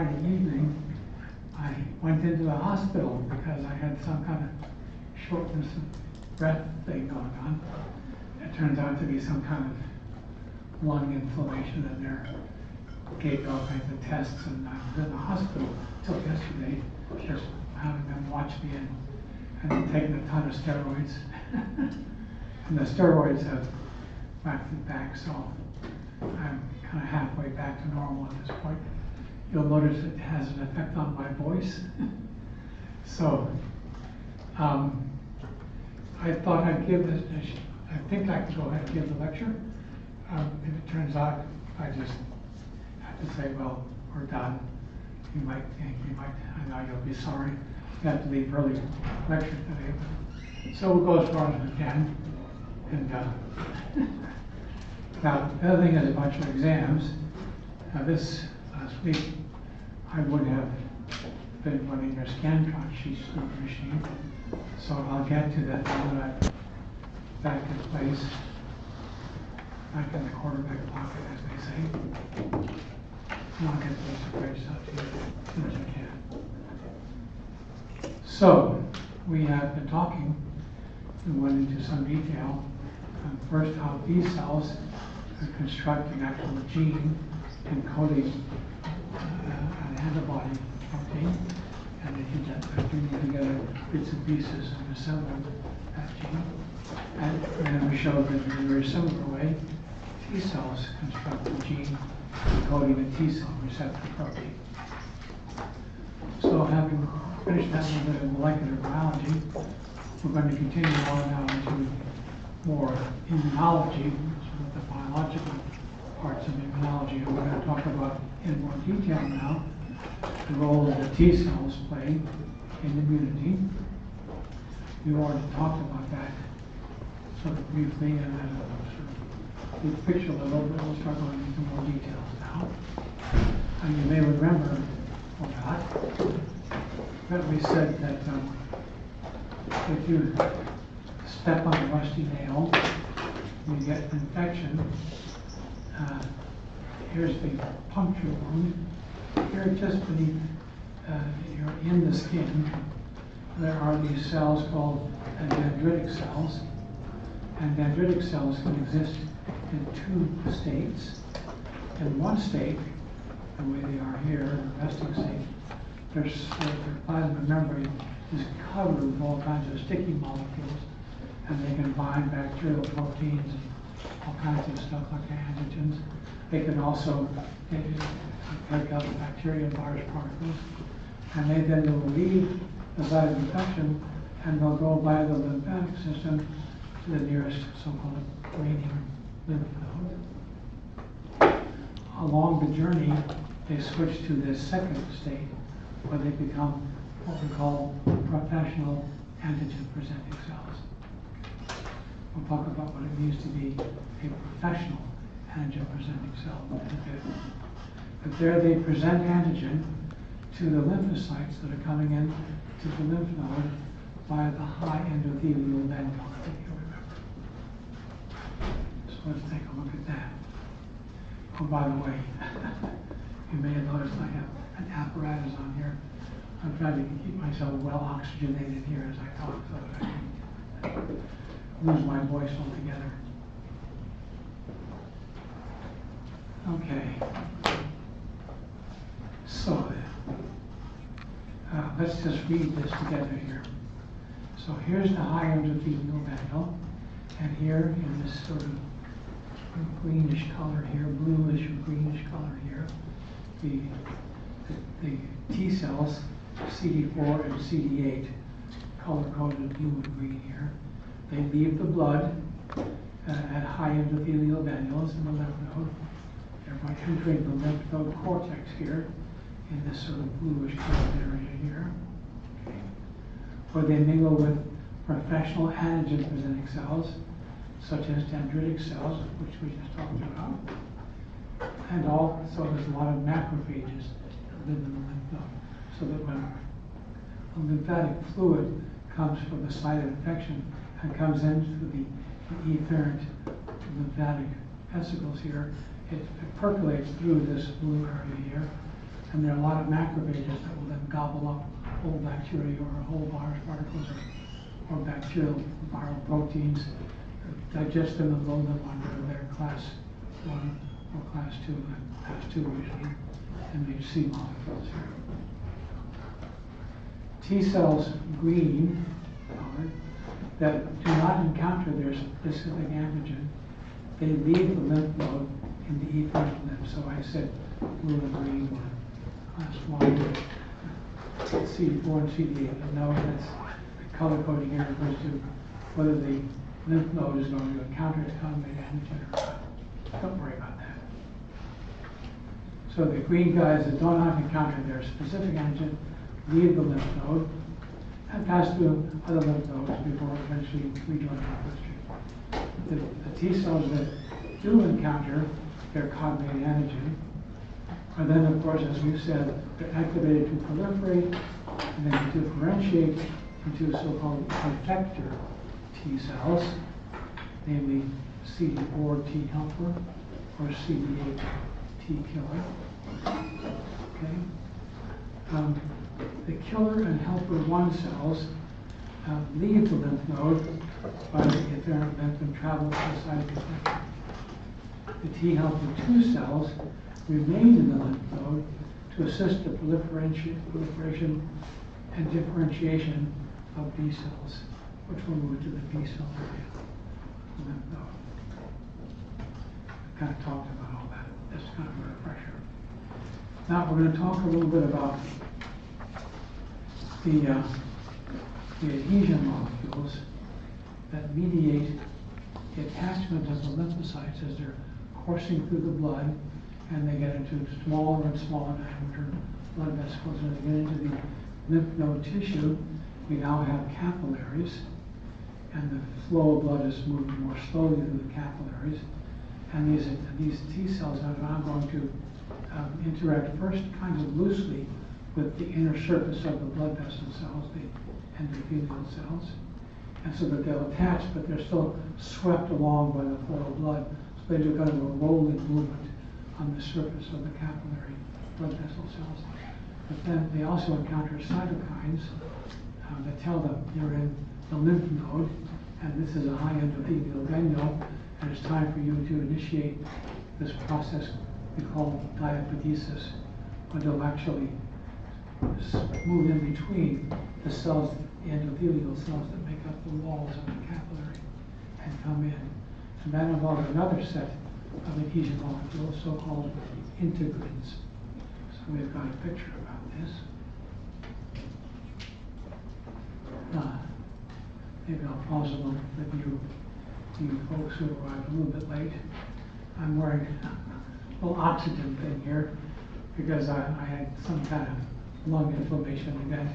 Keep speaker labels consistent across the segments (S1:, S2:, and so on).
S1: Friday evening, I went into the hospital because I had some kind of shortness of breath thing going on. It turns out to be some kind of lung inflammation, and they gave me all kinds of tests, and I was in the hospital until yesterday, just having them watch me and taking a ton of steroids. And the steroids have whacked it back, so I'm kind of halfway back to normal at this point. You'll notice it has an effect on my voice. So I thought I'd give this, I think I could go ahead and give the lecture. If it turns out I just have to say, well, we're done, you might think, I know you'll be sorry, you have to leave early lecture today. But, so we'll go as far as we can. And now, the other thing is a bunch of exams. This last week, I would have been running your Scantron sheets through the machine. So I'll get to that now that I'm back in place, back in the quarterback pocket, as they say. And I'll get those spreads out to you as soon as I can. So, we have been talking, we went into some detail. First, how B cells construct an actual gene encoding an antibody protein, and they can get bringing together bits and pieces and assembling that gene. And then we showed that in a very similar way, T cells construct a gene encoding a T cell receptor protein. So having finished that little bit of molecular biology, we're going to continue on now into more immunology, sort of the biological parts of immunology. And we're going to talk about in more detail now the role that the T cells play in immunity. We already talked about that sort of briefly and then sort of big picture a little bit. We'll start going into more details now. And you may remember, or not, that we said that if you step on a rusty nail, you get an infection. Here's the puncture wound. Here, just beneath, you're in the skin, there are these cells called dendritic cells. And dendritic cells can exist in two states. In one state, the way they are here, in the resting state, their plasma membrane is covered with all kinds of sticky molecules, and they can bind bacterial proteins and all kinds of stuff like antigens. They can also take out the bacteria and virus particles, and they then will leave the site of infection and they'll go by the lymphatic system to the nearest so-called draining lymph node. Along the journey, they switch to this second state where they become what we call professional antigen-presenting cells. We'll talk about what it means to be a professional antigen-presenting cell in a bit. But there they present antigen to the lymphocytes that are coming in to the lymph node via the high endothelial vanilla, if you remember. So let's take a look at that. Oh, by the way, you may have noticed I have an apparatus on here. I'm trying to keep myself well oxygenated here as I talk so that I can lose my voice altogether. Okay. So, let's just read this together here. So here's the high endothelial vanilla, and here in this sort of greenish color here, bluish or greenish color here, the T cells, CD4 and CD8, color-coded blue and green here. They leave the blood at high endothelial vanules in the lymph node. They're entering the lymph node cortex here in this sort of bluish colored area here, okay, where they mingle with professional antigen-presenting cells, such as dendritic cells, which we just talked about. And also there's a lot of macrophages that live in the lymph node, so that when a lymphatic fluid comes from the site of infection and comes into the efferent lymphatic vesicles here, it percolates through this blue area here And there are a lot of macrophages that will then gobble up whole bacteria or whole virus particles or bacterial viral proteins, digest them and load them under their class 1 or class 2, class 2 usually, and make C molecules here. T cells, green colored, that do not encounter their specific antigen, they leave the lymph node in the efferent lymph. So I said blue and green were class 1, CD4 and CD8. But no, that's the color coding here refers to whether the lymph node is going to encounter its conjugate antigen or not. Don't worry about that. So the green guys that do not encounter their specific antigen leave the lymph node and pass through other lymph nodes before eventually rejoining the bloodstream. The T cells that do encounter their cognate antigen are then, of course, as we've said, they're activated to proliferate and then to differentiate into so-called effector T cells, namely CD4 T helper or CD8 T killer. Okay. The killer and helper 1 cells leave the lymph node by the efferent lymph and travel to the site of infection. The T helper 2 cells remain in the lymph node to assist the proliferation and differentiation of B cells, which will move to the B cell area of the lymph node. I kind of talked about all that. That's kind of a refresher. Now we're going to talk a little bit about the adhesion molecules that mediate the attachment of the lymphocytes as they're coursing through the blood, and they get into smaller and smaller diameter blood vesicles. And as they get into the lymph node tissue, we now have capillaries, and the flow of blood is moving more slowly through the capillaries. And these T cells are now going to interact first kind of loosely with the inner surface of the blood vessel cells, the endothelial cells, and so that they'll attach, but they're still swept along by the flow of blood. So they do kind of a rolling movement on the surface of the capillary blood vessel cells. But then they also encounter cytokines that tell them you're in the lymph node, and this is a high endothelial granule, and it's time for you to initiate this process we call diapedesis, where they'll actually move in between the cells, the endothelial cells that make up the walls of the capillary, and come in. And that involves another set of adhesion molecules, so-called integrins. So we've got a picture about this. Maybe I'll pause a moment with you folks who arrived a little bit late. I'm wearing a little oxygen thing here because I had some kind of lung inflammation event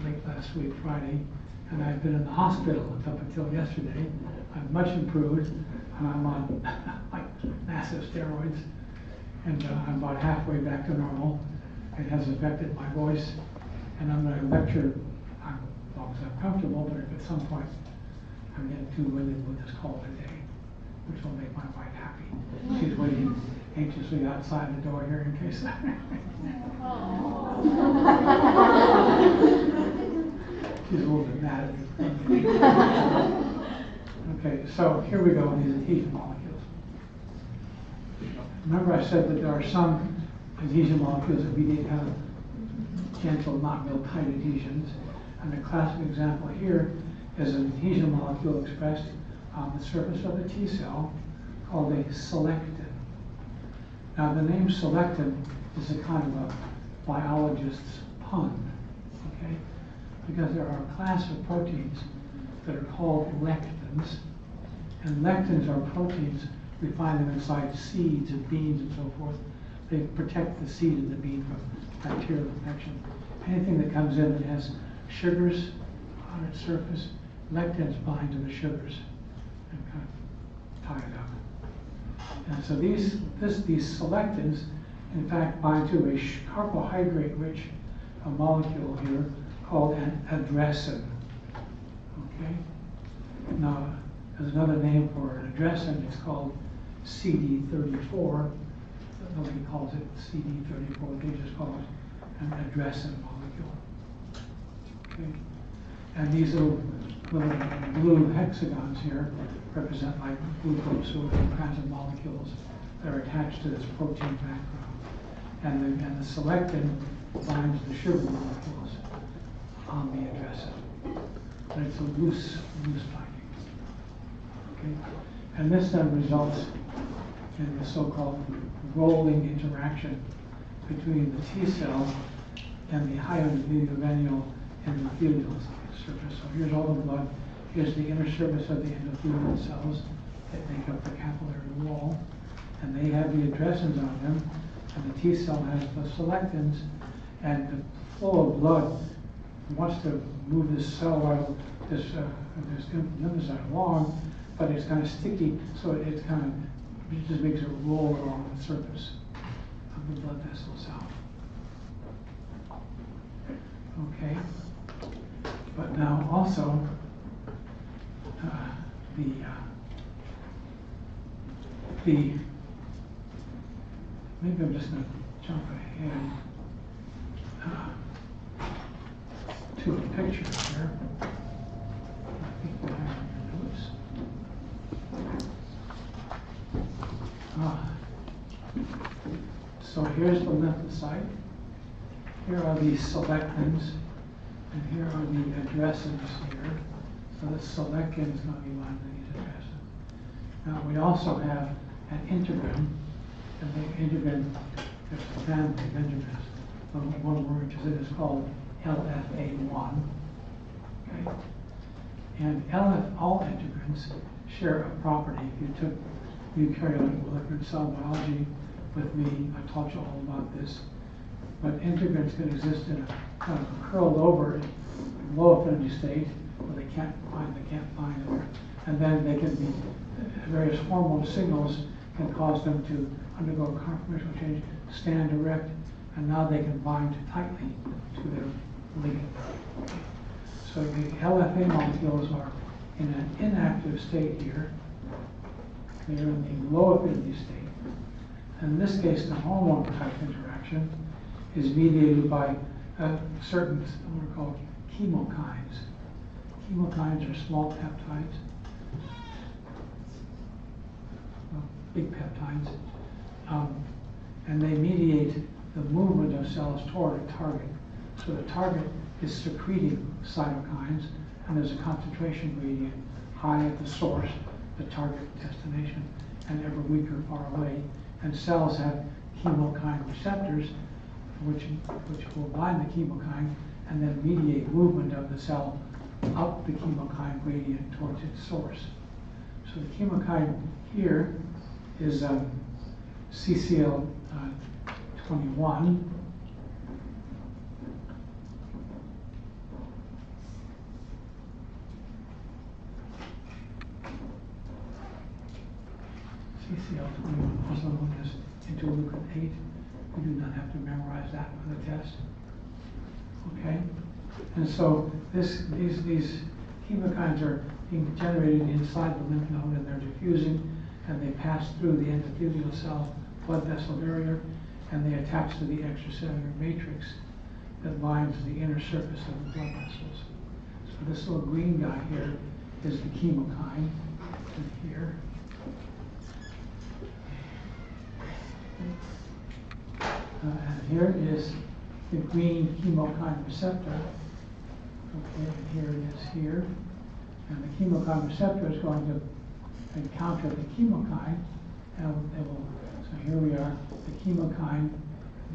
S1: late last week, Friday, and I've been in the hospital up until yesterday. I'm much improved, and I'm on like massive steroids, and I'm about halfway back to normal. It has affected my voice, and I'm going to lecture as long as I'm comfortable, but if at some point I'm getting too winded with this call today, which will make my wife happy. She's waiting anxiously outside the door here in case she's a little bit mad at me. Okay, so here we go with these adhesion molecules. Remember I said that there are some adhesion molecules that mediate kind of gentle, not real tight adhesions. And the classic example here is an adhesion molecule expressed on the surface of the T cell called a selectin. Now the name selectin is a kind of a biologist's pun, okay? Because there are a class of proteins that are called lectins, and lectins are proteins, we find them inside seeds and beans and so forth. They protect the seed and the bean from bacterial infection. Anything that comes in that has sugars on its surface, lectins bind to the sugars and kind of tie it up. And so these selectins, in fact, bind to a carbohydrate-rich molecule here called an addressin. Okay? Now, there's another name for an addressin. It's called CD34. nobody calls it CD34, they just call it an addressing molecule. Okay. And these little blue hexagons here represent like glucose or different kinds of molecules that are attached to this protein background. And the selectin binds the sugar molecules on the addressing. And it's a loose binding. Okay? And this then results in the so-called rolling interaction between the T cell and the high endothelial endothelial surface. So here's all the blood. Here's the inner surface of the endothelial cells that make up the capillary wall. And they have the addressins on them. And the T cell has the selectins. And the flow of blood wants to move this cell out of this lymphocyte along, but it's kind of sticky, so it just makes it roll along the surface of the blood vessel cell. Okay. But now also maybe I'm just going to jump ahead to a picture here. I think you have your notes. So here's the lymphocyte. Here are the selectins, and here are the addressins here. So the selectin is going to be one of these addressins. Now we also have an integrin, and the integrin, there's a family of integrins. One we're interested in is called LFA1. Okay? And all integrins share a property. If you took eukaryotic molecular cell biology with me, I taught you all about this. But integrins can exist in a kind of a curled over low affinity state where they can't bind it. And then they can be, various hormone signals can cause them to undergo a conformational change, stand erect, and now they can bind tightly to their ligand. So the LFA molecules are in an inactive state here. They're in the low affinity state. And in this case, the hormone type interaction is mediated by certain, what are called chemokines. Chemokines are small peptides, big peptides, and they mediate the movement of cells toward a target. So the target is secreting cytokines, and there's a concentration gradient high at the source, the target destination, and ever weaker far away. And cells have chemokine receptors, which will bind the chemokine and then mediate movement of the cell up the chemokine gradient towards its source. So the chemokine here is CCL21. CCL21, also known as interleukin 8. We do not have to memorize that for the test. Okay? And so these chemokines are being generated inside the lymph node, and they're diffusing, and they pass through the endothelial cell blood vessel barrier, and they attach to the extracellular matrix that binds the inner surface of the blood vessels. So this little green guy here is the chemokine in here. And here is the green chemokine receptor. Okay, and here it is here. And the chemokine receptor is going to encounter the chemokine, and it will, so here we are, the chemokine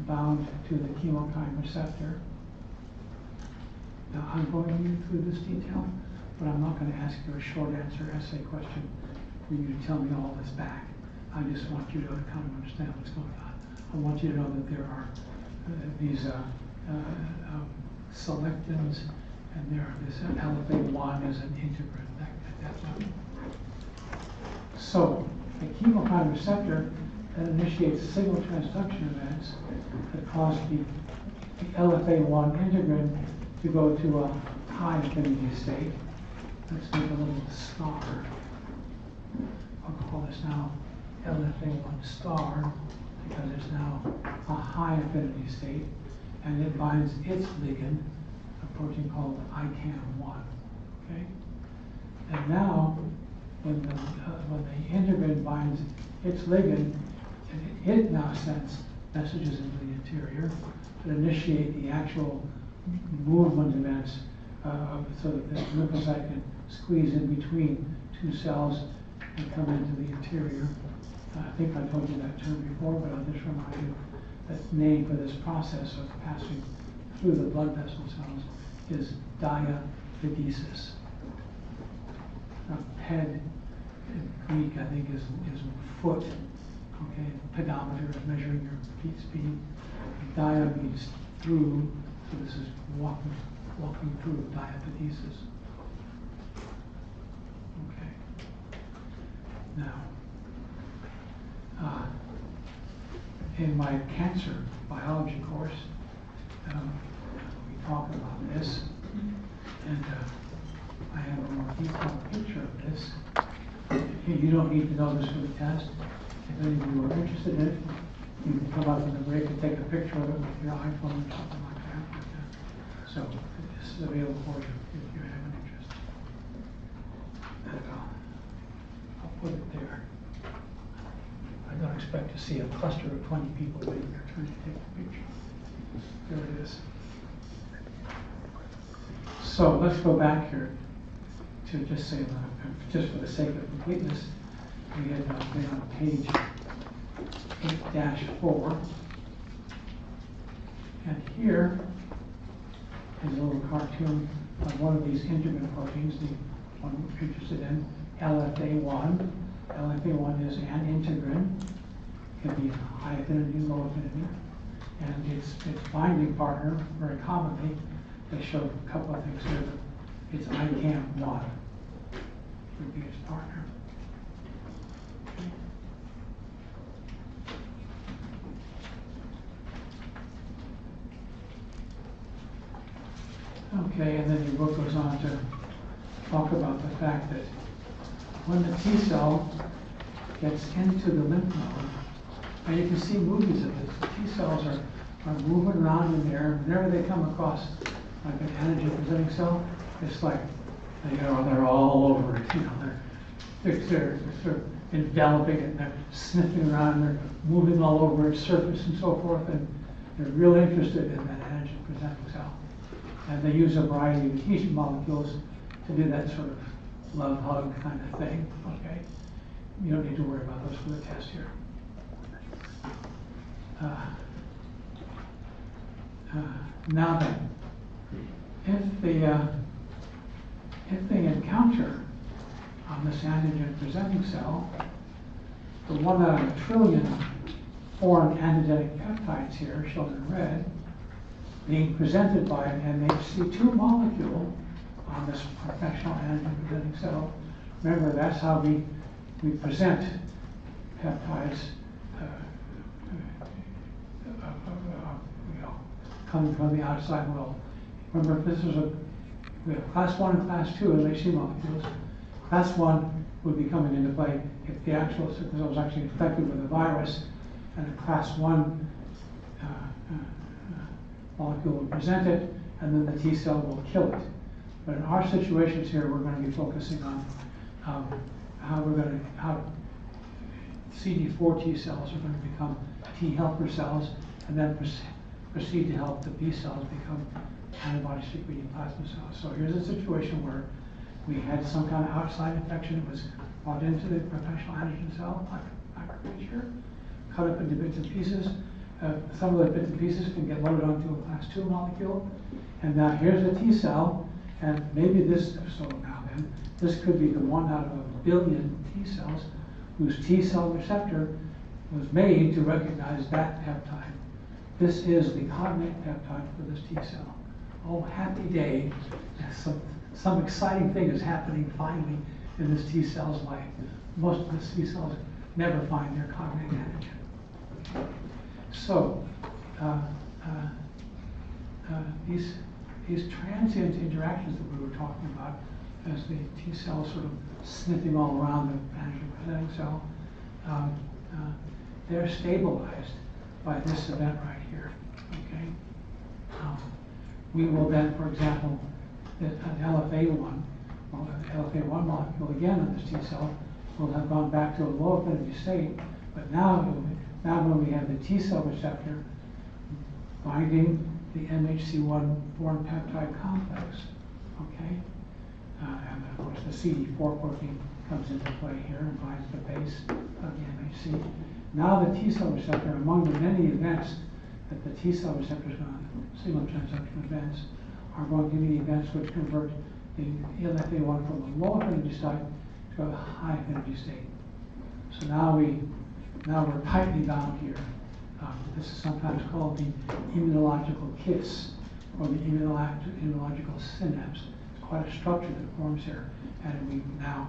S1: bound to the chemokine receptor. Now I'm going you through this detail, but I'm not going to ask you a short answer essay question for you to tell me all this back. I just want you to kind of understand what's going on. I want you to know that there are these selectins, and there this LFA1 is an integrin at that level. So the chemokine receptor that initiates signal transduction events that cause the LFA1 integrin to go to a high affinity state. Let's make a little star. I'll call this now LFA1 star. because it's now a high affinity state, and it binds its ligand, a protein called ICAM1. Okay? And now, when the integrin binds its ligand, it now sends messages into the interior to initiate the actual movement events so that the lymphocyte can squeeze in between two cells and come into the interior. I think I told you that term before, but I'll just remind you that name for this process of passing through the blood vessel cells is diapedesis. Ped in Greek, I think, is foot. Okay, pedometer is measuring your feet speed. Dia means through, so this is walking through diapedesis. Okay. Now, in my cancer biology course, we talk about this, and I have a more detailed picture of this. You don't need to know this for the test. If any of you are interested in it, you can come up in the break and take a picture of it with your iPhone or something like that. So this is available for you if you have an interest. And I'll put it there. I don't expect to see a cluster of 20 people waiting their turn to take the picture. There it is. So let's go back here to just say, just for the sake of completeness, we had been on page 8-4. And here is a little cartoon of one of these integrin proteins, the one we're interested in, LFA1. LFA1 is an integrin. It can be high affinity, low affinity. And its binding partner, very commonly, they show a couple of things here. It's ICAM1 would be its partner. Okay, and then your book goes on to talk about the fact that when the T cell gets into the lymph node, and you can see movies of this, the T cells are moving around in there. Whenever they come across like an antigen presenting cell, it's like they're all over it. They're sort of enveloping it, and they're sniffing around, and they're moving all over its surface and so forth, and they're real interested in that antigen presenting cell. And they use a variety of adhesion molecules to do that sort of love hug kind of thing. Okay, you don't need to worry about those for the test here. Now then, if they encounter on this antigen presenting cell the 1 out of a trillion foreign antigenic peptides here, shown in red, being presented by an MHC2 molecule on this professional antigen presenting cell, remember that's how we present peptides coming from the outside world. Remember, if this was we have class 1 and class 2 MHC molecules. Class 1 would be coming into play if the actual cell was actually infected with a virus, and a class 1 molecule would present it, and then the T cell will kill it. But in our situations here, we're going to be focusing on how CD4 T cells are going to become T helper cells, and then proceed to help the B cells become antibody secreting plasma cells. So here's a situation where we had some kind of outside infection. It was brought into the professional antigen cell, like right here, cut up into bits and pieces. Some of the bits and pieces can get loaded onto a class 2 molecule. And now here's a T cell, and maybe this, so now then, this could be the 1 out of a billion T cells whose T cell receptor was made to recognize that peptide. This is the cognate peptide for this T cell. Oh, happy day. Some exciting thing is happening finally in this T cell's life. Most of the T cells never find their cognate antigen. So, these transient interactions that we were talking about, as the T cells sort of sniffing all around the antigen presenting cell, they're stabilized by this event right here, okay? We will then, for example, an LFA1, well, the LFA1 molecule again on this T cell will have gone back to a low affinity state, but now when we have the T cell receptor binding the MHC1 foreign peptide complex, okay? And of course the CD4 protein comes into play here and binds the base of the MHC. Now the T cell receptor, among the many events that the T cell receptor is going to, signal transduction events, are going to be the events which convert the LFA1 from a low affinity state to a high affinity state. So now we're tightly bound here. This is sometimes called the immunological kiss, or the immunological synapse. It's quite a structure that forms here, and we now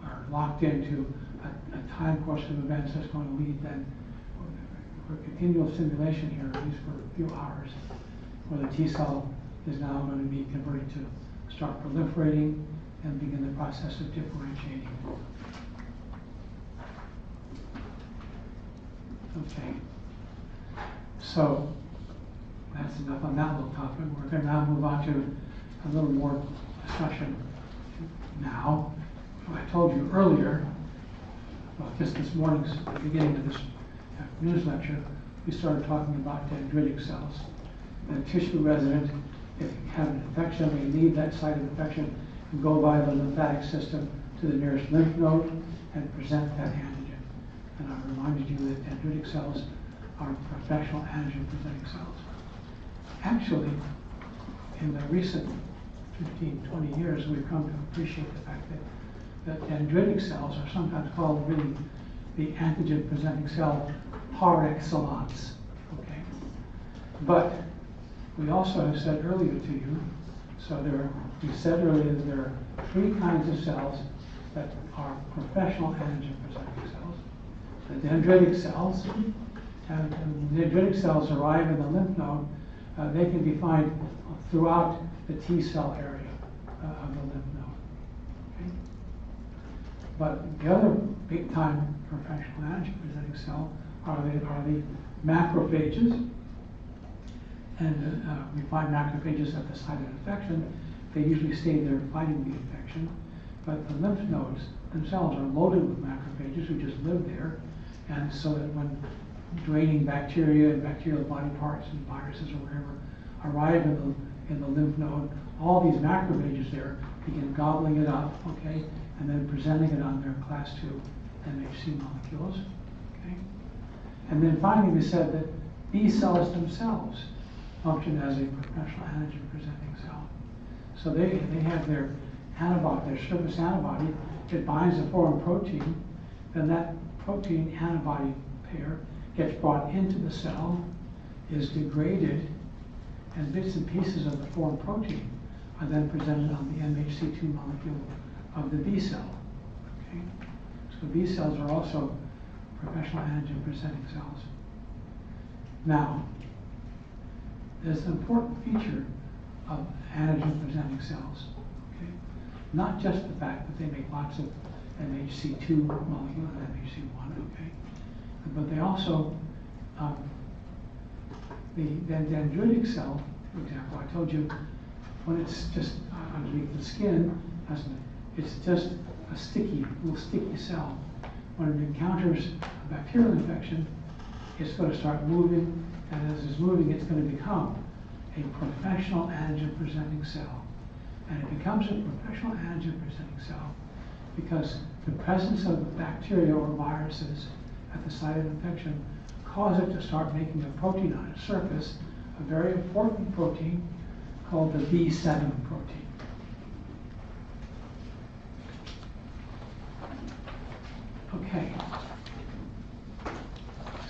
S1: are locked into a time course of events that's going to lead then for continual stimulation here, at least for a few hours, where the T cell is now going to be converted to start proliferating and begin the process of differentiating. Okay, so that's enough on that little topic. We're going to now move on to a little more discussion now. I told you earlier, well, just this morning's beginning of this afternoon's lecture, we started talking about dendritic cells. And tissue resident, if you have an infection, they leave that site of infection and go via the lymphatic system to the nearest lymph node and present that antigen. And I reminded you that dendritic cells are professional antigen presenting cells. Actually, in the recent 15, 20 years, we've come to appreciate the fact that dendritic cells are sometimes called really the antigen presenting cell par excellence. Okay? But we also have said earlier to you, we said earlier that there are three kinds of cells that are professional antigen presenting cells. The dendritic cells, and when dendritic cells arrive in the lymph node, they can be found throughout the T cell area of the lymph node. Okay? But the other big time professional antigen presenting cell are the macrophages. And we find macrophages at the site of infection. They usually stay there fighting the infection. But the lymph nodes themselves are loaded with macrophages who just live there. And so that when draining bacteria and bacterial body parts and viruses or whatever arrive in the lymph node, all these macrophages there begin gobbling it up, okay, and then presenting it on their class 2 MHC molecules, okay. And then finally we said that B cells themselves function as a professional antigen presenting cell. So they have their antibody, their surface antibody, it binds a foreign protein, then that protein antibody pair gets brought into the cell, is degraded, and bits and pieces of the foreign protein are then presented on the MHC2 molecule of the B cell. Okay? So B cells are also professional antigen presenting cells. Now, there's an important feature of antigen presenting cells. Okay? Not just the fact that they make lots of MHC2 molecule and MHC1, okay? But they also, the dendritic cell, for example, I told you when it's just underneath the skin, it's just a little sticky cell. When it encounters a bacterial infection, it's going to start moving, and as it's moving, it's going to become a professional antigen presenting cell. And it becomes a professional antigen presenting cell because the presence of bacteria or viruses at the site of infection cause it to start making a protein on its surface, a very important protein called the B7 protein. Okay,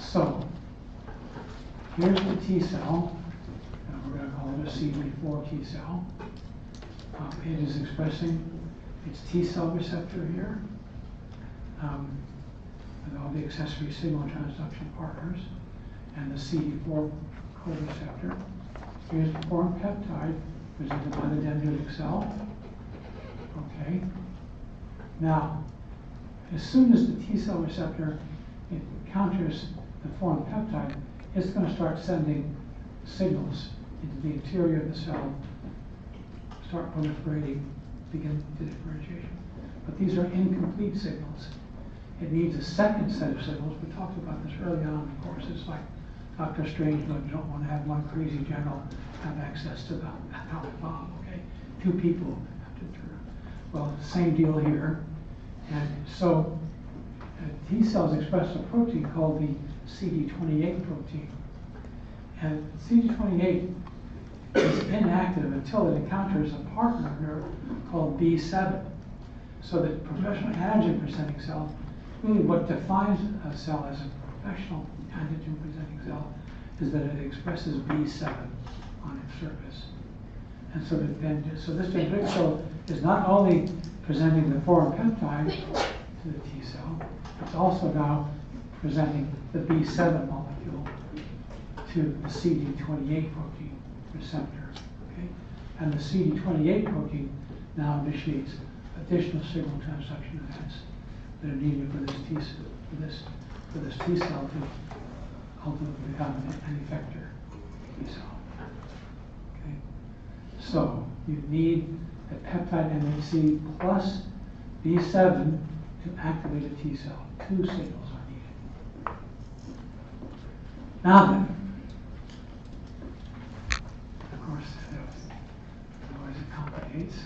S1: so here's the T cell, and we're going to call it a CD4 T cell. It is expressing its T cell receptor here, with all the accessory signal transduction partners, and the CD4 co-receptor. Here's the foreign peptide presented by the dendritic cell. Okay. Now, as soon as the T cell receptor encounters the foreign peptide, it's going to start sending signals into the interior of the cell, start proliferating, begin the differentiation. But these are incomplete signals. It needs a second set of signals. We talked about this early on in the course. It's like Dr. Strange, but you don't want to have one crazy general have access to the atomic bomb, okay? Two people have to turn. Well, same deal here. And so T cells express a protein called the CD28 protein. And CD28 is inactive until it encounters a partner nerve called B7. So the professional antigen presenting cell, really what defines a cell as a professional antigen presenting cell is that it expresses B7 on its surface. And so this dendritic cell is not only presenting the foreign peptide to the T cell, it's also now presenting the B7 molecule to the CD28 protein receptor. Okay? And the CD28 protein now initiates additional signal transduction events that are needed for this T cell to ultimately become an effector T cell. Okay? So you need a peptide MHC plus B7 to activate a T cell. Two signals are needed. Now then, of course, otherwise it complicates.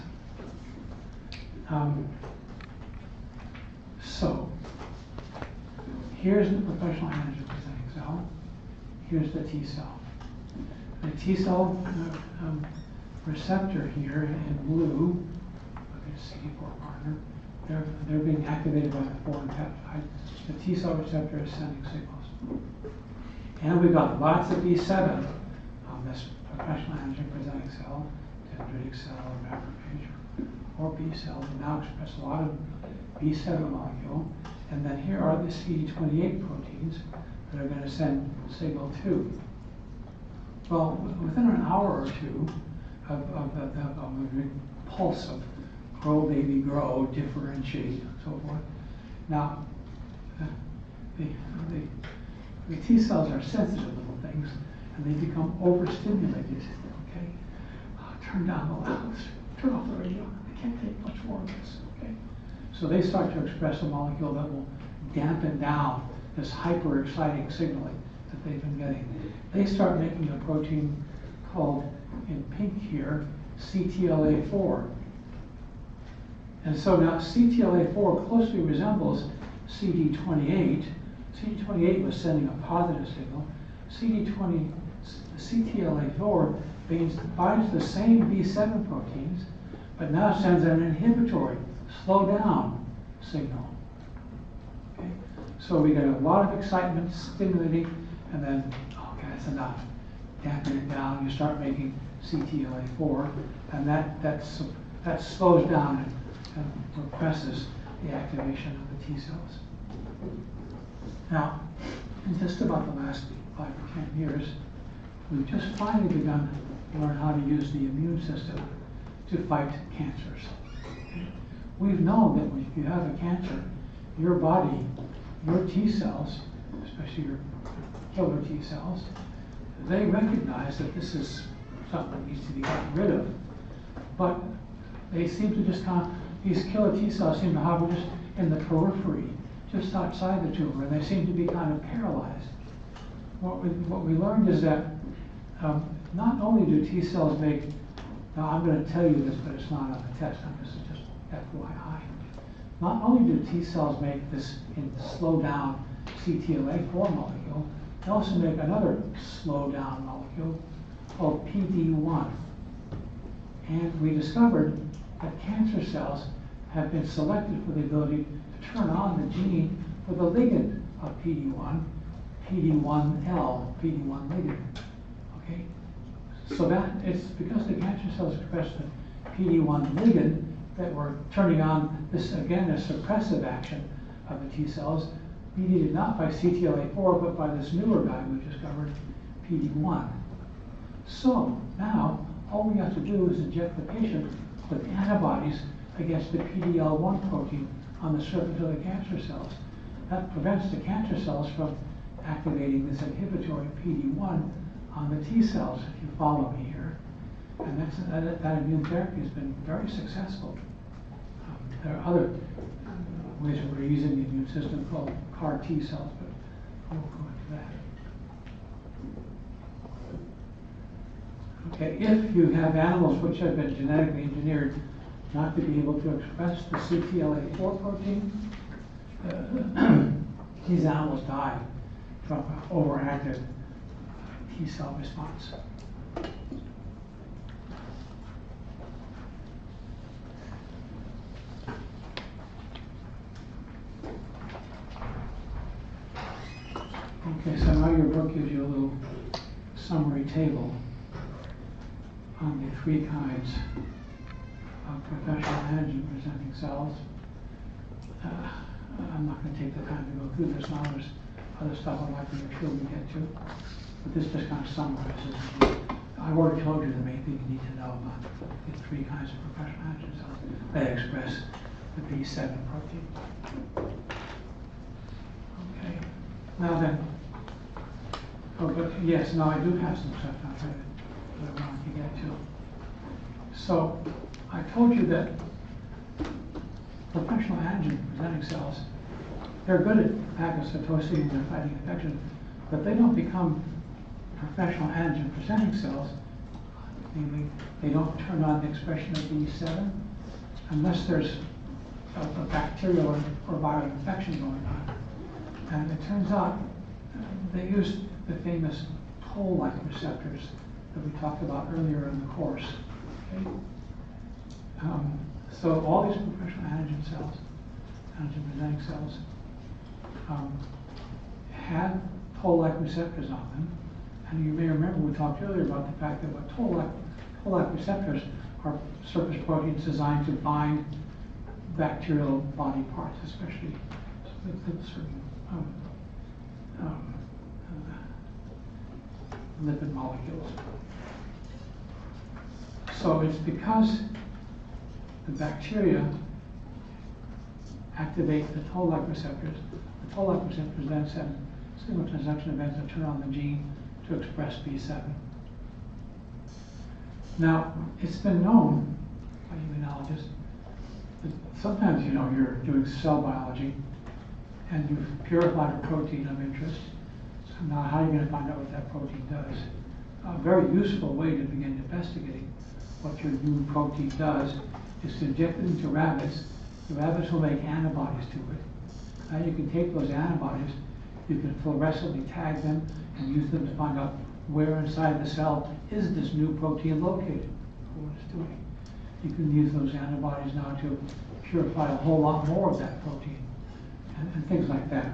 S1: So, here's the professional antigen presenting cell. Here's the T cell. The T cell receptor here in blue, look at CD4 partner, they're being activated by the foreign peptide. The T cell receptor is sending signals. And we've got lots of B7 on this professional antigen presenting cell, dendritic cell, or macrophage, or B cells, and now express a lot of B7 molecule. And then here are the CD28 proteins that are going to send signal 2. Well, within an hour or two of the pulse of grow, baby, grow, differentiate, and so forth, now the T cells are sensitive little things, and they become overstimulated. Okay, turn down the louds, turn off the radio. I can't take much more of this. Okay, so they start to express a molecule that will dampen down this hyper exciting signaling that they've been getting. They start making a protein called, in pink here, CTLA4. And so now CTLA4 closely resembles CD28. CD28 was sending a positive signal. CTLA4 binds the same B7 proteins, but now sends an inhibitory, slow down signal. Okay? So we get a lot of excitement, stimulating, and then, okay, that's enough. Dampen it down, you start making CTLA4, and that slows down and represses the activation of the T cells. Now, in just about the last 5 or 10 years, we've just finally begun to learn how to use the immune system to fight cancers. We've known that if you have a cancer, your body, your T cells, especially your killer T cells, they recognize that this is something that needs to be gotten rid of. But they seem to just these killer T cells seem to hover just in the periphery, just outside the tumor, and they seem to be kind of paralyzed. What we learned is that not only do T cells make, now I'm going to tell you this, but it's not on the test, this is just FYI. Not only do T cells make this slow down CTLA4 molecule, they also make another slow down molecule called PD-1. And we discovered that cancer cells have been selected for the ability to turn on the gene for the ligand of PD-1, PD-1L, PD-1 ligand. Okay? So that it's because the cancer cells express the PD-1 ligand that we're turning on this, again, a suppressive action of the T cells, mediated not by CTLA4, but by this newer guy we've discovered, PD-1. So now, all we have to do is inject the patient with antibodies against the PD-L1 protein on the surface of the cancer cells. That prevents the cancer cells from activating this inhibitory PD-1 on the T cells, if you follow me here. And that immune therapy has been very successful. There are other ways we're using the immune system called CAR T cells, but I won't go into that. Okay, if you have animals which have been genetically engineered not to be able to express the CTLA4 protein, these animals die from overactive T cell response. Okay, so now your book gives you a little summary table on the three kinds of professional antigen presenting cells. I'm not going to take the time to go through this now. There's other stuff I'd like to make sure we get to. But this just kind of summarizes. I've already told you the main thing you need to know about the three kinds of professional antigen cells. They express the B7 protein. Okay. Now then, oh, but yes, now I do have some stuff out here that I want to get to. So I told you that professional antigen presenting cells, they're good at phagocytosing and they're fighting infection, but they don't become professional antigen presenting cells, namely they don't turn on the expression of B7 unless there's a bacterial or viral infection going on. And it turns out they use the famous toll-like receptors that we talked about earlier in the course. Okay? So all these professional antigen cells, antigen presenting cells, have toll-like receptors on them. And you may remember we talked earlier about the fact that what toll-like receptors are surface proteins designed to bind bacterial body parts, especially with certain lipid molecules. So it's because the bacteria activate the toll-like receptors. The toll-like receptors then send signal transduction events that turn on the gene to express B7. Now, it's been known by immunologists that sometimes, you know, you're doing cell biology and you've purified a protein of interest. So now how are you going to find out what that protein does? A very useful way to begin investigating what your new protein does is to inject it into rabbits. The rabbits will make antibodies to it. Now you can take those antibodies, you can fluorescently tag them and use them to find out where inside the cell is this new protein located, what it's doing. You can use those antibodies now to purify a whole lot more of that protein and things like that.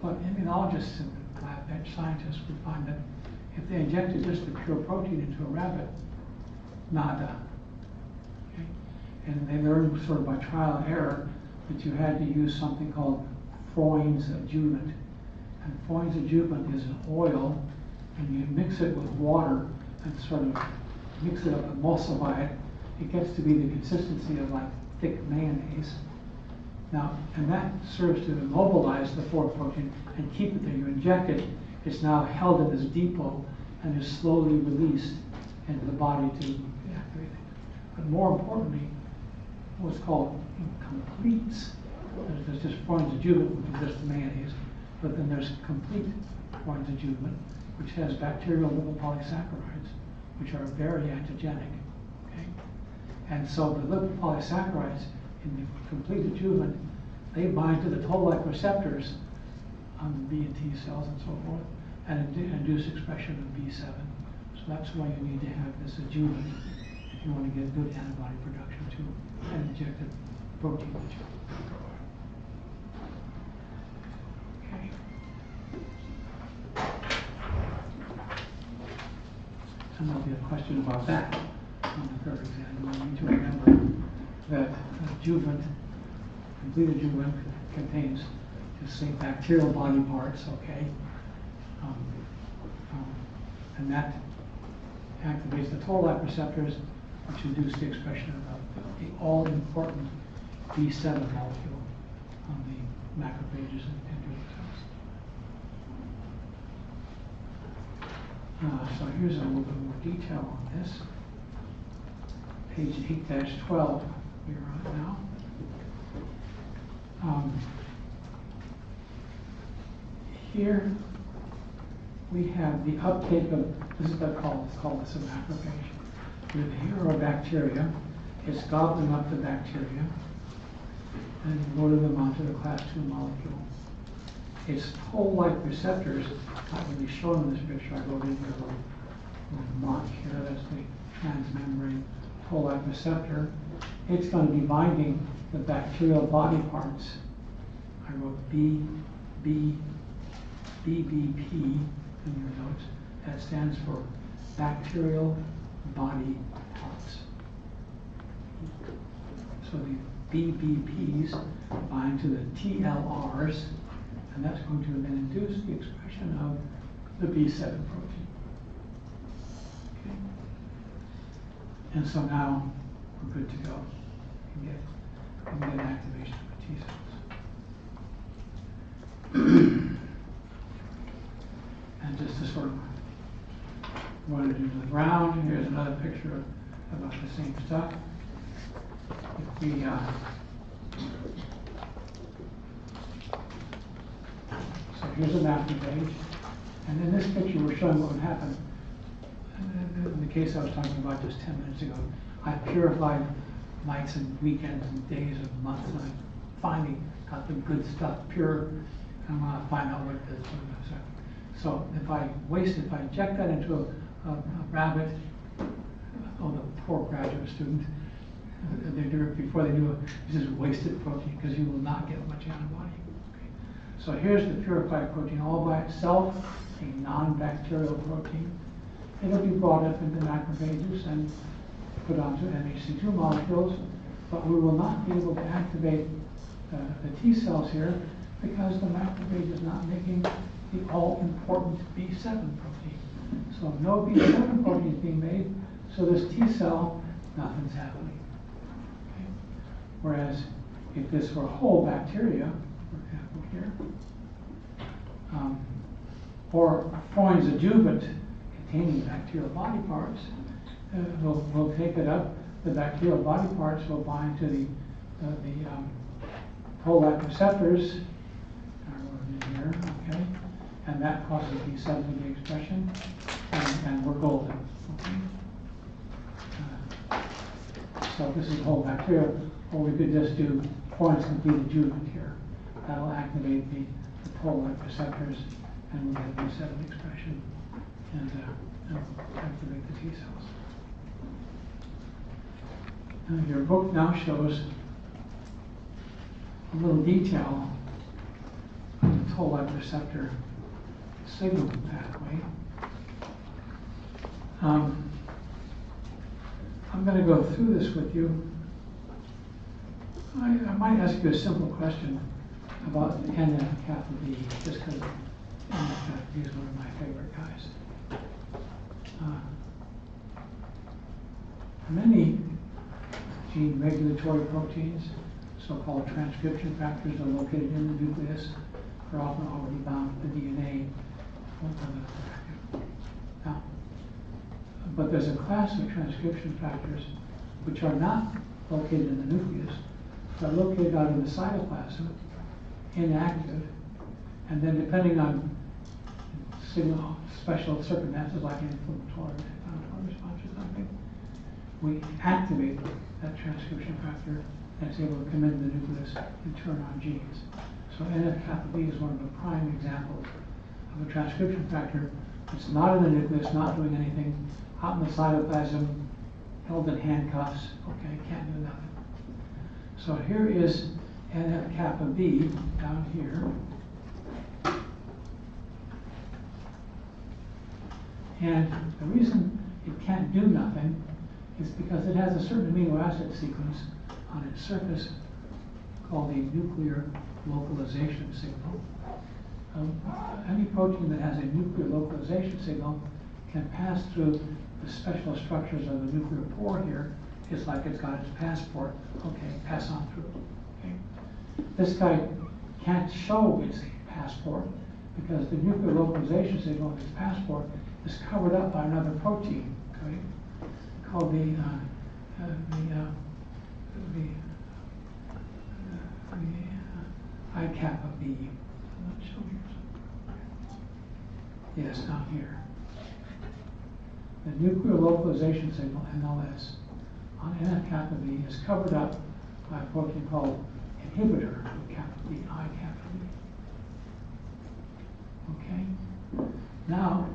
S1: But immunologists and lab bench scientists would find that if they injected just the pure protein into a rabbit, nada. Okay? And they learned sort of by trial and error that you had to use something called Freund's adjuvant. And Freund's adjuvant is an oil, and you mix it with water and sort of mix it up, emulsify it. It gets to be the consistency of like thick mayonnaise. Now, and that serves to immobilize the foreign protein and keep it there. You inject it, it's now held in this depot and is slowly released into the body to activate it. But more importantly, what's called completes. There's just Freund's adjuvant, which is just the mayonnaise, but then there's complete Freund's adjuvant, which has bacterial lipopolysaccharides, which are very antigenic. Okay? And so the lipopolysaccharides in the complete adjuvant, they bind to the toll-like receptors on the B and T cells and so forth, and induce expression of B7. So that's why you need to have this adjuvant if you want to get good antibody production to an injected protein. Okay. And there'll be a question about that on the third exam. You need to remember that adjuvant, complete adjuvant, contains just say bacterial body parts, okay? And that activates the toll-like receptors, which induce the expression of the all-important B7 molecule on the macrophages and dendritic cells. So here's a little bit more detail on this. Page 8-12 we're on now. Here we have the uptake of, this is let's call this a macrophage. With Heerobacteria, it's gobbling up the bacteria and loading them onto the class 2 molecule. Its toll-like receptors, not really shown in this picture, I wrote in here a little mark here, that's the transmembrane toll-like receptor. It's going to be binding the bacterial body parts. I wrote BBP in your notes. That stands for bacterial body parts. So the BBPs bind to the TLRs, and that's going to then induce the expression of the B7 protein. Okay. And so now we're good to go. We can get activation of T cells. And just to sort of run it into the ground, here's another picture about the same stuff. If we so here's a macrophage, and in this picture we're showing what would happen. In the case I was talking about just 10 minutes ago, I purified nights and weekends and days and months, and I finally got the good stuff pure, and I want to find out what it is. So if I inject that into a rabbit, oh, the poor graduate student, they do it before they do it, this is wasted protein because you will not get much antibody. Okay. So here's the purified protein all by itself, a non-bacterial protein. It'll be brought up into macrophages and put onto MHC2 molecules, but we will not be able to activate the T cells here because the macrophage is not making the all-important B7 protein. So no B7 protein is being made, so this T cell, nothing's happening. Okay. Whereas if this were whole bacteria, for example here, or Freund's adjuvant containing bacterial body parts, we'll take it up. The bacterial body parts will bind to the toll-like receptors. In here, okay, and that causes B7 to be expression, and we're golden. Okay. So this is whole bacteria, or we could just do Freund's complete adjuvant here. That'll activate the toll-like receptors, and we'll get B7 expression and activate the T cells. Your book now shows a little detail on the toll-like receptor signaling pathway. I'm going to go through this with you. I might ask you a simple question about the NF-kappa B, just because NF-kappa B is one of my favorite guys. Many gene regulatory proteins, so-called transcription factors, are located in the nucleus. Are often already bound to the DNA. Now, but there's a class of transcription factors which are not located in the nucleus, but are located out in the cytoplasm, inactive, and then depending on signal, special circumstances like inflammatory response or something, we activate that transcription factor and it's able to come into the nucleus and turn on genes. So NF-kappa B is one of the prime examples of a transcription factor that's not in the nucleus, not doing anything, out in the cytoplasm, held in handcuffs, okay, can't do nothing. So here is NF-kappa B down here. And the reason it can't do nothing is because it has a certain amino acid sequence on its surface called the nuclear localization signal. Any protein that has a nuclear localization signal can pass through the special structures of the nuclear pore here. It's like it's got its passport. Okay, pass on through. Okay. This guy can't show its passport because the nuclear localization signal of its passport is covered up by another protein, okay, called the I kappa B. I'm not showing you. Yes, down here. The nuclear localization signal, NLS, on NF kappa B is covered up by a protein called inhibitor of kappa B, I kappa B. Okay? Now,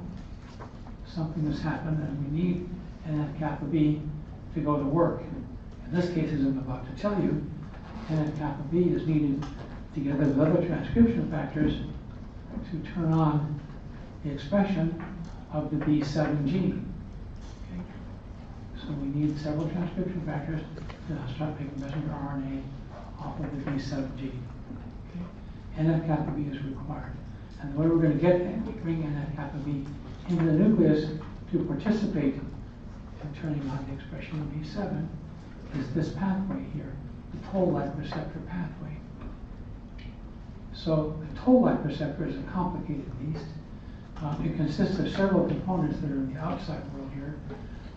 S1: something has happened and we need NF kappa B to go to work. In this case, as I'm about to tell you, NF kappa B is needed together with other transcription factors to turn on the expression of the B7 gene. Okay? So we need several transcription factors to start making messenger RNA off of the B7 gene. Okay? NF kappa B is required. And the way we're going to get bring NF kappa B into the nucleus to participate in turning on the expression of B7 is this pathway here, the toll-like receptor pathway. So the toll-like receptor is a complicated beast. It consists of several components that are in the outside world here.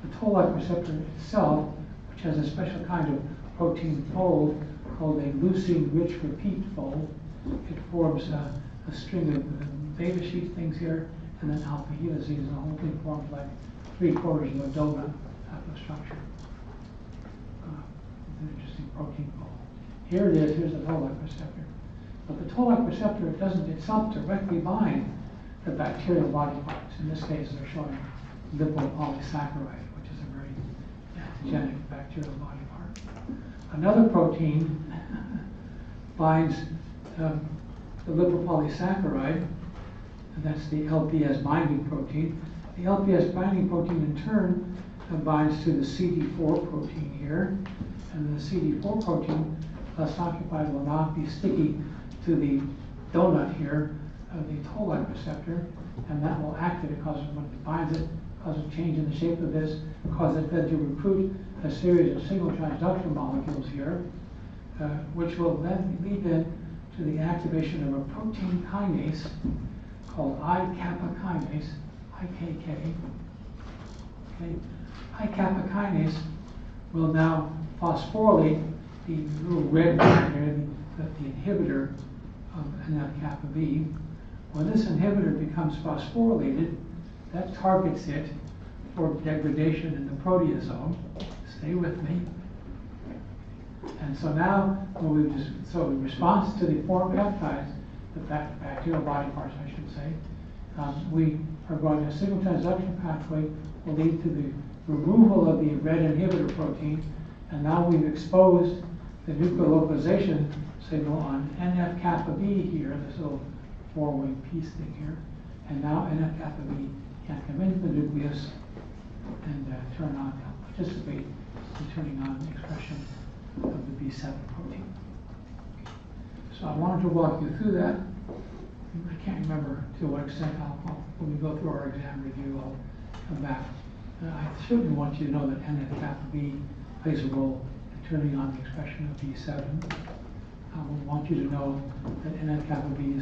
S1: The toll-like receptor itself, which has a special kind of protein fold called a leucine-rich repeat fold. It forms a string of beta sheet things here, and then alpha helices, and the whole thing forms like 3/4 of a donut type of structure. An interesting protein fold. Here it is, here's the toll-like receptor. But the toll-like receptor doesn't itself directly bind the bacterial body parts. In this case, they're showing lipopolysaccharide, which is a very antigenic bacterial body part. Another protein binds the lipopolysaccharide, and that's the LPS binding protein. The LPS binding protein in turn binds to the CD4 protein here, and the CD4 protein, thus occupied, will not be sticky to the donut here of the toll-like receptor, and that will activate, cause when it binds it, cause a change in the shape of this, cause it then to recruit a series of single transduction molecules here, which will then lead in to the activation of a protein kinase called I-kappa kinase, IKK. Okay. I-kappa kinase will now phosphorylate the little red one here, the inhibitor of NF kappa B. When this inhibitor becomes phosphorylated, that targets it for degradation in the proteasome. Stay with me. And so now, in response to the foreign peptides, the bacterial body parts, I should say, we are going to a single transduction pathway will lead to the removal of the red inhibitor protein, and now we've exposed the nuclear localization signal on NF kappa B here, this little four-wing piece thing here, and now NF kappa B can come into the nucleus and turn on, participate in turning on the expression of the B7 protein. So I wanted to walk you through that. I can't remember to what extent when we go through our exam review, I'll come back. I certainly want you to know that NF kappa B plays a role in turning on the expression of B7. I want you to know that NF kappa B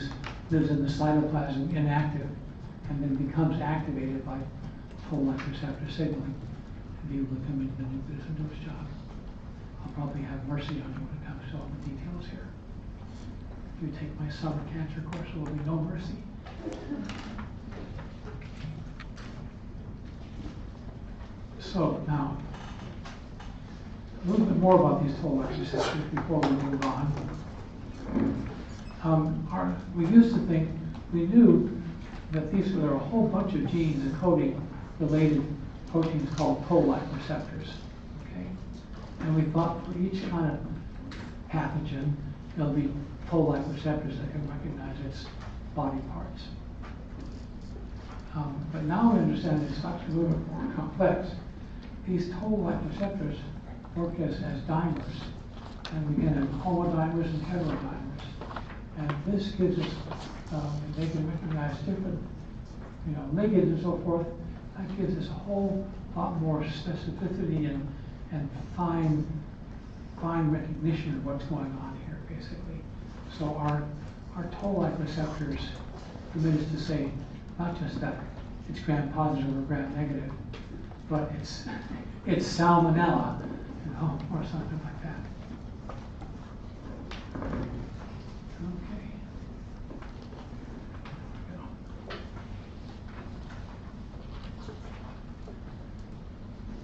S1: lives in the cytoplasm inactive and then becomes activated by toll-like receptor signaling to be able to come into the nucleus and do its job. I'll probably have mercy on you when it comes to all the details here. If you take my summer cancer course, there will be no mercy. So now, a little bit more about these toll-like receptors before we move on. We used to think, we knew that there are a whole bunch of genes encoding related proteins called toll-like receptors. Okay? And we thought for each kind of pathogen, there'll be toll-like receptors that can recognize its body parts. But now we understand that it's actually a little bit more complex. These toll-like receptors work as dimers, and we get homodimers and heterodimers. And this gives us, they can recognize different, ligands and so forth. That gives us a whole lot more specificity and fine recognition of what's going on here, basically. So our toll-like receptors permit us to say not just that it's gram-positive or gram-negative, but it's salmonella, or something like that. Okay.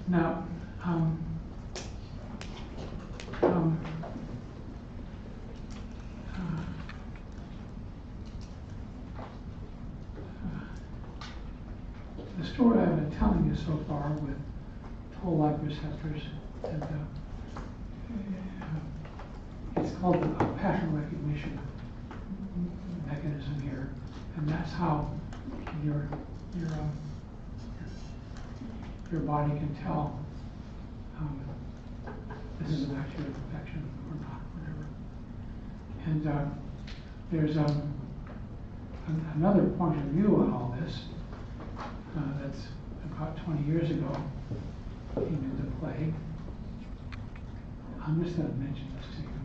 S1: Now, the story I've been telling you so far with toll-like receptors, and it's called a pattern recognition mechanism here, and that's how your body can tell this is a bacterial infection or not, whatever. And there's another point of view on all this that's about 20 years ago came into play. I'm just going to mention this to you.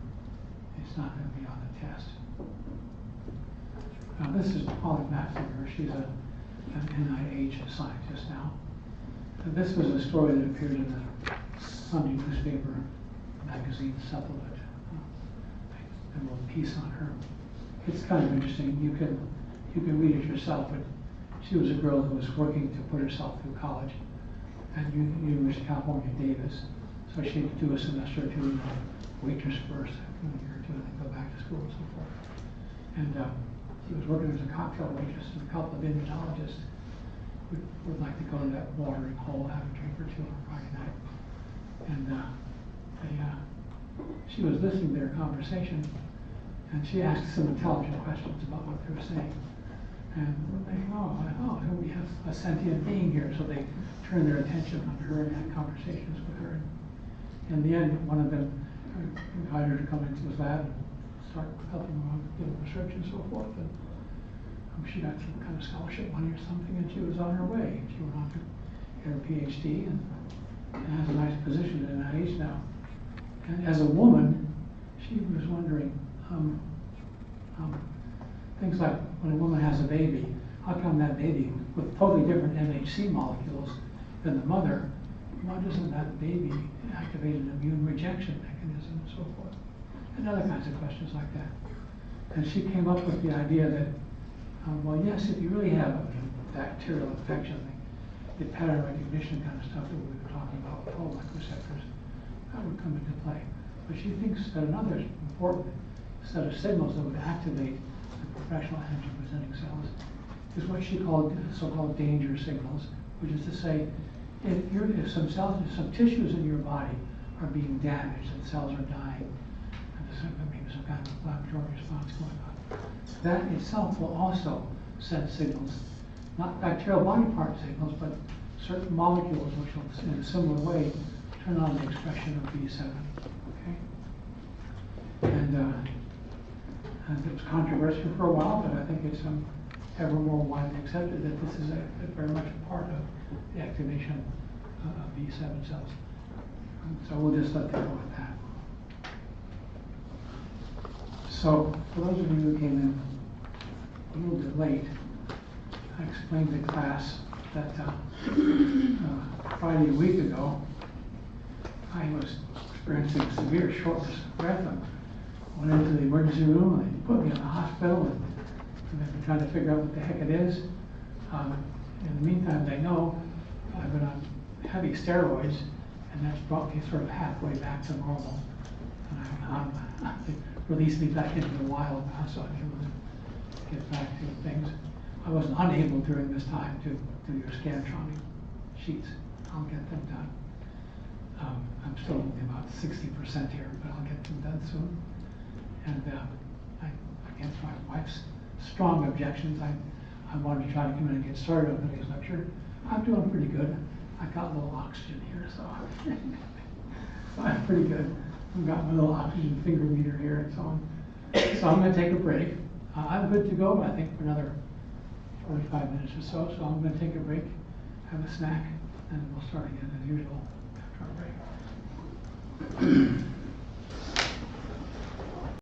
S1: It's not going to be on the test. Now this is Polly Matzinger. She's an NIH scientist now. And this was a story that appeared in the Sunday newspaper magazine supplement. A little piece on her. It's kind of interesting. You can read it yourself. But she was a girl who was working to put herself through college at University of California, Davis. So she could do a semester or two, waitress first, a year or two, and then go back to school and so forth. And she was working as a cocktail waitress, and a couple of immunologists would like to go to that watering hole, have a drink or two on Friday night. And she was listening to their conversation, and she asked some intelligent questions about what they were saying. And they, we have a sentient being here, so they turned their attention on her and had conversations with her. And in the end, one of them invited her to come into his lab and start helping him on doing research and so forth. And she got some kind of scholarship money or something, and she was on her way. She went on to get her PhD and has a nice position at NIH now. And as a woman, she was wondering things like when a woman has a baby, how come that baby with totally different MHC molecules than the mother, why doesn't that baby activate an immune rejection mechanism and so forth? And other kinds of questions like that. And she came up with the idea that, well, yes, if you really have a bacterial infection, the pattern recognition kind of stuff that we were talking about with toll-like receptors, that would come into play. But she thinks that another important set of signals that would activate the professional antigen-presenting cells is what she called so-called danger signals, which is to say, if some tissues in your body are being damaged and cells are dying, and there's maybe some kind of inflammatory response going on, that itself will also send signals, not bacterial body part signals, but certain molecules which will, in a similar way, turn on the expression of B7. Okay? And it was controversial for a while, but I think it's ever more widely accepted that this is very much a part of the activation of B7 cells. So we'll just let that go at that. So for those of you who came in a little bit late, I explained to class that Friday a week ago, I was experiencing severe shortness of breath. I went into the emergency room, and they put me in the hospital, and they've been trying to figure out what the heck it is. In the meantime, they know I've been on heavy steroids, and that's brought me sort of halfway back to normal. And they released me back into the wild now, so I can really get back to things. I was unable during this time to do your Scantron sheets. I'll get them done. I'm still only about 60% here, but I'll get them done soon. And against my wife's strong objections, I wanted to try to come in and get started on today's lecture. I'm doing pretty good. I got a little oxygen here, so I'm pretty good. I've got my little oxygen finger meter here and so on. So I'm going to take a break. I'm good to go, I think, for another 45 minutes or so. So I'm going to take a break, have a snack, and we'll start again as usual after our break.